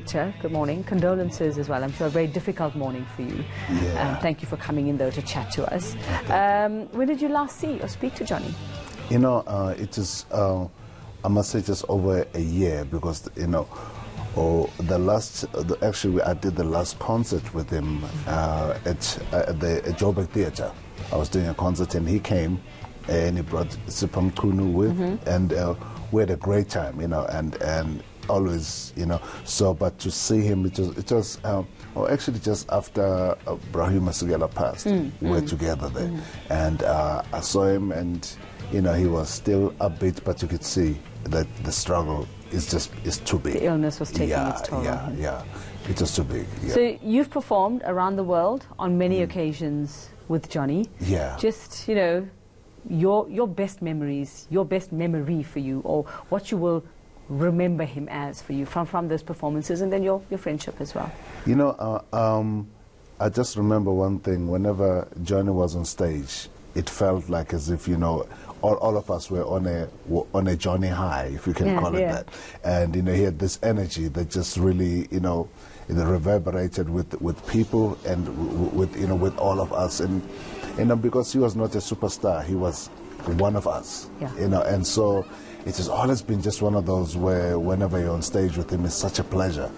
Victor, good morning. Condolences as well. I'm sure a very difficult morning for you. Yeah. Thank you for coming in, though, to chat to us. When did you last see or speak to Johnny? You know, it is, I must say, just over a year, because, you know, actually I did the last concert with him at the Joburg Theatre. I was doing a concert and he came and he brought Sipam Kunu with, and we had a great time, you know, and always, you know. So, but to see him, it was actually just after Brahim Masugela passed, we were together there, and I saw him, and you know, he was still upbeat, but you could see that the struggle is too big. The illness was taking its toll. Yeah, it was too big. Yeah. So you've performed around the world on many occasions with Johnny. Yeah. Just, you know, your best memories, your best memory for you, or what you will remember him as for you from those performances, and then your friendship as well. You know, I just remember one thing. Whenever Johnny was on stage, it felt like as if, you know, all of us were on a Johnny high, if you can call it that. And you know, he had this energy that just really, you know, it reverberated with people and with all of us. And you know, because he was not a superstar, he was one of us. Yeah. You know, and so it has always been just one of those where whenever you're on stage with him, it's such a pleasure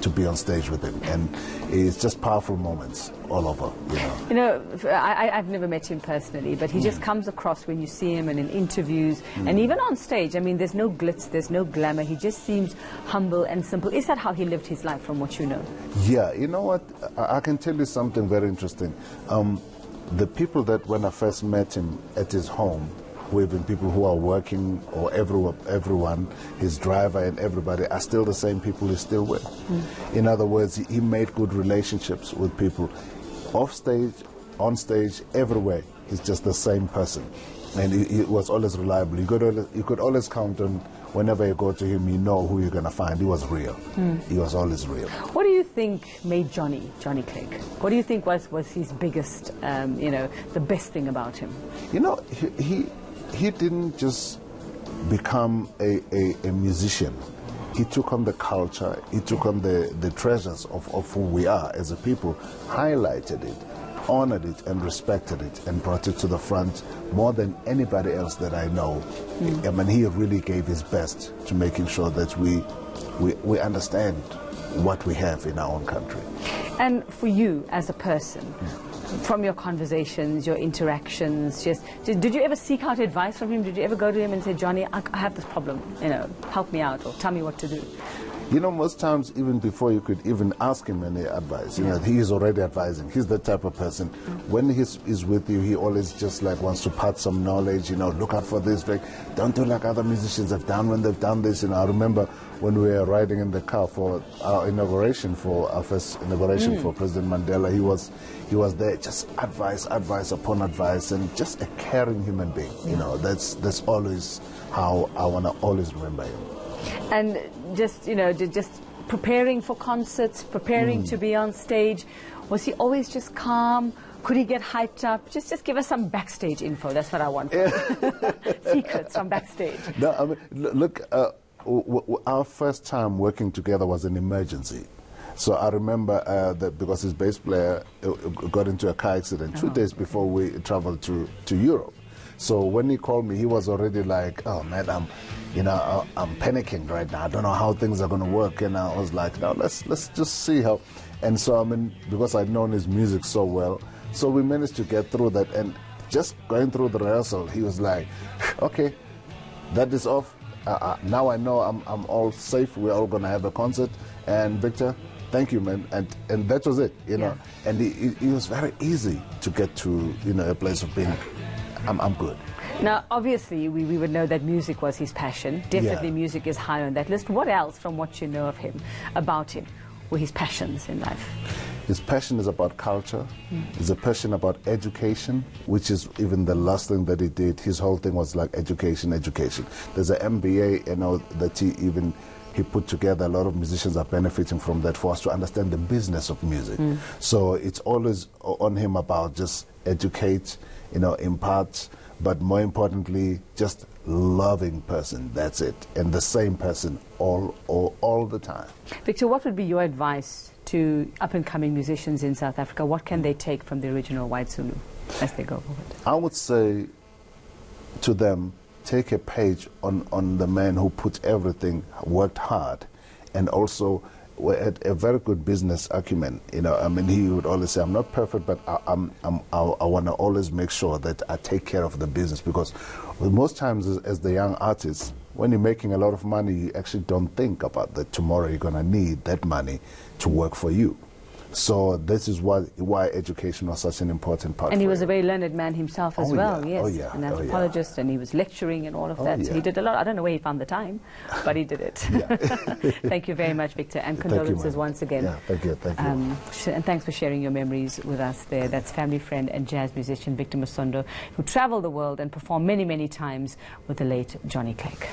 to be on stage with him, and it's just powerful moments all over, you know. You know, I've never met him personally, but he just comes across when you see him and in interviews, and even on stage. I mean, there's no glitz, there's no glamour. He just seems humble and simple. Is that how he lived his life, from what you know? Yeah, you know what? I can tell you something very interesting. The people that when I first met him at his home, even people who are working, or everyone, his driver and everybody, are still the same people he's still with. In other words, he made good relationships with people. Off stage, on stage, everywhere, he's just the same person. And he was always reliable. You could always count on, whenever you go to him, you know who you're going to find. He was real. He was always real. What do you think made Johnny Clegg? What do you think was his biggest, you know, the best thing about him? You know, he didn't just become a musician. He took on the culture, he took on the treasures of who we are as a people, highlighted it, honored it, and respected it, and brought it to the front more than anybody else that I know. I mean, he really gave his best to making sure that we understand what we have in our own country. And for you as a person, from your conversations, your interactions, did you ever seek out advice from him? Did you ever go to him and say, Johnny, I have this problem, you know, help me out, or tell me what to do? You know, most times, even before you could even ask him any advice, you know, he is already advising. He's the type of person, when he's with you, he always just like wants to part some knowledge, you know, look out for this, like, don't do like other musicians have done when they've done this. And I remember when we were riding in the car for our inauguration, for our first inauguration for President Mandela, he was there, just advice upon advice, and just a caring human being. You know, that's always how I want to always remember him. And just, you know, just preparing for concerts, preparing to be on stage, was he always just calm? Could he get hyped up? Just give us some backstage info. That's what I want. Secrets from backstage. No, I mean, look, our first time working together was an emergency. So I remember that because his bass player got into a car accident 2 days before we traveled to Europe. So when he called me, he was already like, oh man, I'm panicking right now. I don't know how things are going to work. And I was like, no, let's just see how. And so, I mean, because I'd known his music so well, so we managed to get through that. And just going through the rehearsal, he was like, okay, that is off. Now I know I'm all safe. We're all going to have a concert. And Victor, thank you, man. And that was it, you know. And it was very easy to get to, you know, a place of being, I'm good. Now, obviously, we would know that music was his passion. Definitely music is high on that list. What else, from what you know of him, about him, were his passions in life? His passion is about culture. He's a passion about education, which is even the last thing that he did. His whole thing was like education. There's an MBA, you know, that he put together. A lot of musicians are benefiting from that, for us to understand the business of music. So it's always on him about just educate, you know, impart, but more importantly, just loving person. That's it, and the same person all the time. Victor, what would be your advice to up-and-coming musicians in South Africa? What can they take from the original White Zulu as they go forward? I would say to them, take a page on the man who put everything, worked hard, and also had a very good business acumen. You know, I mean, he would always say, "I'm not perfect, but I want to always make sure that I take care of the business," because most times as the young artist, when you're making a lot of money, you actually don't think about that tomorrow you're going to need that money to work for you. So this is why education was such an important part. And he was a very learned man himself as well, yeah. yes. Oh, yeah. An anthropologist, and he was lecturing and all of that. Yeah. So he did a lot. I don't know where he found the time, but he did it. Thank you very much, Victor, and condolences once again. Yeah, thank you. And thanks for sharing your memories with us there. That's family friend and jazz musician Victor Masondo, who traveled the world and performed many, many times with the late Johnny Clegg.